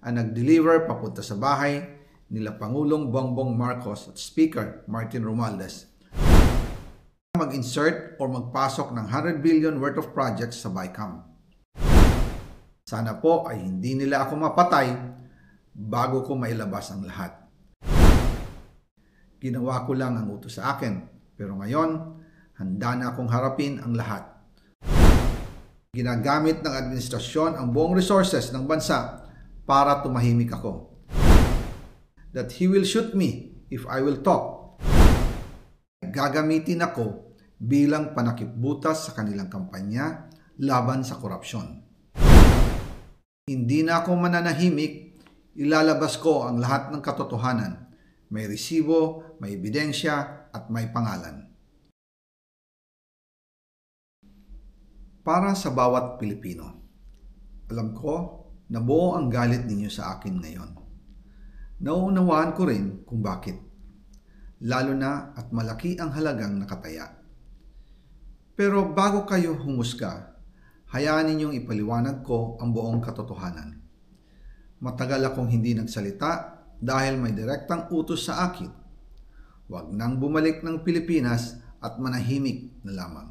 ang nag-deliver papunta sa bahay nila Pangulong Bongbong Marcos at Speaker Martin Romualdez mag-insert o magpasok ng 100 billion worth of projects sa BICAM. Sana po ay hindi nila ako mapatay bago ko mailabas ang lahat. Ginawa ko lang ang utos sa akin, pero ngayon, handa na akong harapin ang lahat. Ginagamit ng administrasyon ang buong resources ng bansa para tumahimik ako. That he will shoot me if I will talk. Gagamitin ako bilang panakipbutas sa kanilang kampanya laban sa korupsyon. Hindi na ako mananahimik, ilalabas ko ang lahat ng katotohanan. May resibo, may ebidensya, at may pangalan. Para sa bawat Pilipino, alam ko na buo ang galit ninyo sa akin ngayon. Nauunawaan ko rin kung bakit. Lalo na at malaki ang halagang nakataya. Pero bago kayo humusga, hayaan ninyong ipaliwanag ko ang buong katotohanan. Matagal akong hindi nagsalita dahil may direktang utos sa akin. Huwag nang bumalik ng Pilipinas at manahimik na lamang.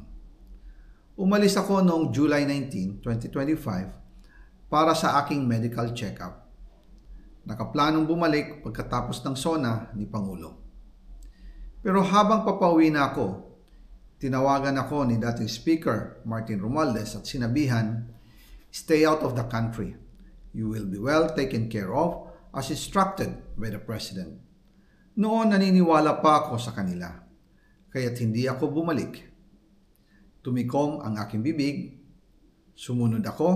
Umalis ako noong July 19, 2025 para sa aking medical check-up. Nakaplanong bumalik pagkatapos ng SONA ni Pangulo. Pero habang papauwi na ako, tinawagan ako ni dating Speaker Martin Romualdez at sinabihan, "Stay out of the country. You will be well taken care of as instructed by the President." Noon naniniwala pa ako sa kanila, kaya't hindi ako bumalik. Tumikom ang aking bibig, sumunod ako,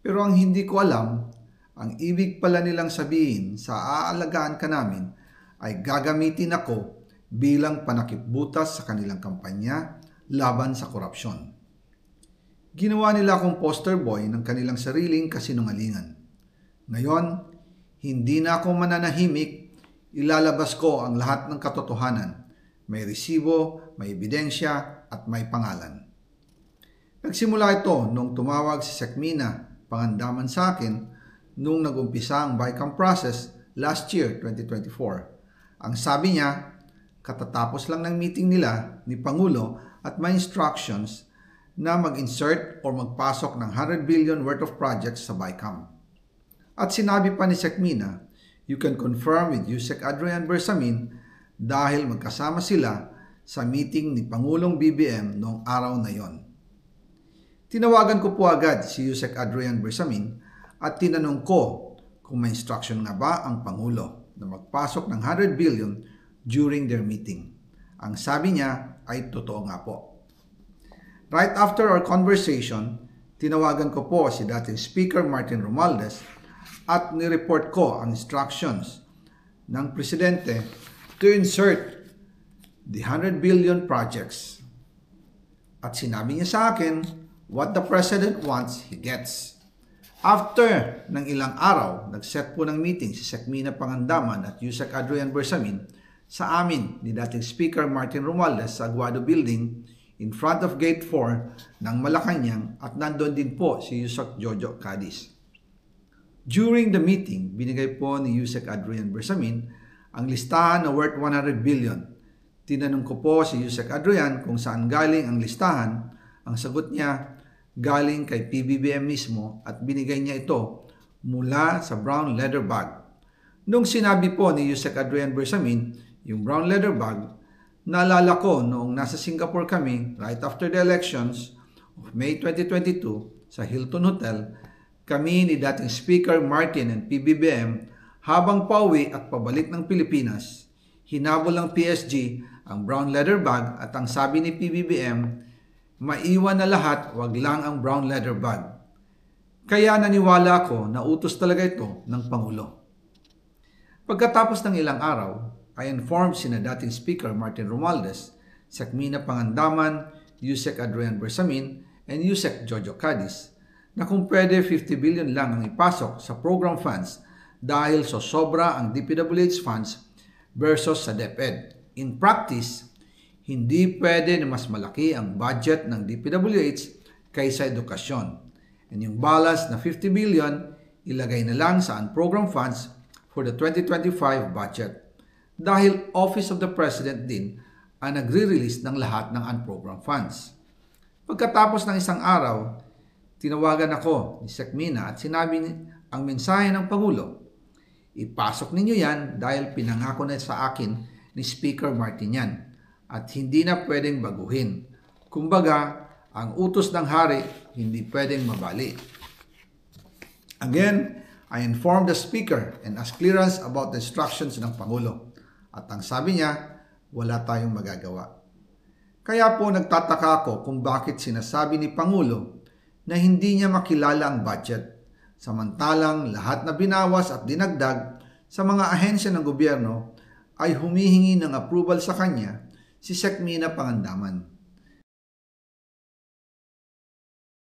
pero ang hindi ko alam, ang ibig pala nilang sabihin sa aalagaan ka namin ay gagamitin ako bilang panakipbutas sa kanilang kampanya laban sa korupsyon. Ginawa nila akong poster boy ng kanilang sariling kasinungalingan. Ngayon, hindi na ako mananahimik, ilalabas ko ang lahat ng katotohanan. May resibo, may ebidensya, at may pangalan. Nagsimula ito nung tumawag si Sekmina Pangandaman sa akin nung nag-umpisa ang BICAM process last year, 2024. Ang sabi niya, katatapos lang ng meeting nila ni Pangulo at may instructions na mag-insert o magpasok ng 100 billion worth of projects sa BICAM. At sinabi pa ni Sekmina, you can confirm with Yusek Adrian Bersamin dahil magkasama sila sa meeting ni Pangulong BBM noong araw na yon. Tinawagan ko po agad si Yusek Adrian Bersamin at tinanong ko kung may instruction nga ba ang Pangulo na magpasok ng 100 billion during their meeting. Ang sabi niya ay totoo nga po. Right after our conversation, tinawagan ko po si dating Speaker Martin Romualdez at nireport ko ang instructions ng Presidente to insert the 100 billion projects. At sinabi niya sa akin, what the President wants, he gets. After ng ilang araw, nag-set po ng meeting si Sekmina Pangandaman at Yusek Adrian Bersamin sa amin ni dating Speaker Martin Romualdez sa Aguado Building in front of Gate 4 ng Malacanang at nandun din po si Yusek Jojo Cadiz. During the meeting, binigay po ni Yusek Adrian Bersamin ang listahan na worth 100 billion. Tinanong ko po si Yusek Adrian kung saan galing ang listahan. Ang sagot niya, galing kay PBBM mismo at binigay niya ito mula sa brown leather bag. Nung sinabi po ni Yusek Adrian Bersamin, yung brown leather bag, naalala ko noong nasa Singapore kami right after the elections of May 2022 sa Hilton Hotel, kami ni dating Speaker Martin and PBBM habang pauwi at pabalik ng Pilipinas, hinabol ng PSG ang brown leather bag at ang sabi ni PBBM, maiwan na lahat, wag lang ang brown leather bag. Kaya naniwala ako na utos talaga ito ng Pangulo. Pagkatapos ng ilang araw, I informed sina dating Speaker Martin Romualdez, Sekmina Pangandaman, Yusek Adrian Bersamin, and Yusek Jojo Cadiz na kung pwede 50 billion lang ang ipasok sa program funds dahil so sobra ang DPWH funds versus sa DepEd. In practice, hindi pwede na mas malaki ang budget ng DPWH kaysa edukasyon. And yung balance na 50 billion, ilagay na lang sa unprogrammed funds for the 2025 budget dahil Office of the President din ang nagre-release ng lahat ng unprogrammed funds. Pagkatapos ng isang araw, tinawagan ako ni Sec Mina at sinabi ang mensahe ng Pangulo. Ipasok ninyo yan dahil pinangako na sa akin ni Speaker Martin yan at hindi na pwedeng baguhin. Kumbaga, ang utos ng hari hindi pwedeng mabali. Again, I informed the Speaker and asked clearance about the instructions ng Pangulo. At ang sabi niya, wala tayong magagawa. Kaya po nagtataka ako kung bakit sinasabi ni Pangulo na hindi niya makilala ang budget. Samantalang lahat na binawas at dinagdag sa mga ahensya ng gobyerno ay humihingi ng approval sa kanya si Sec Mina Pangandaman.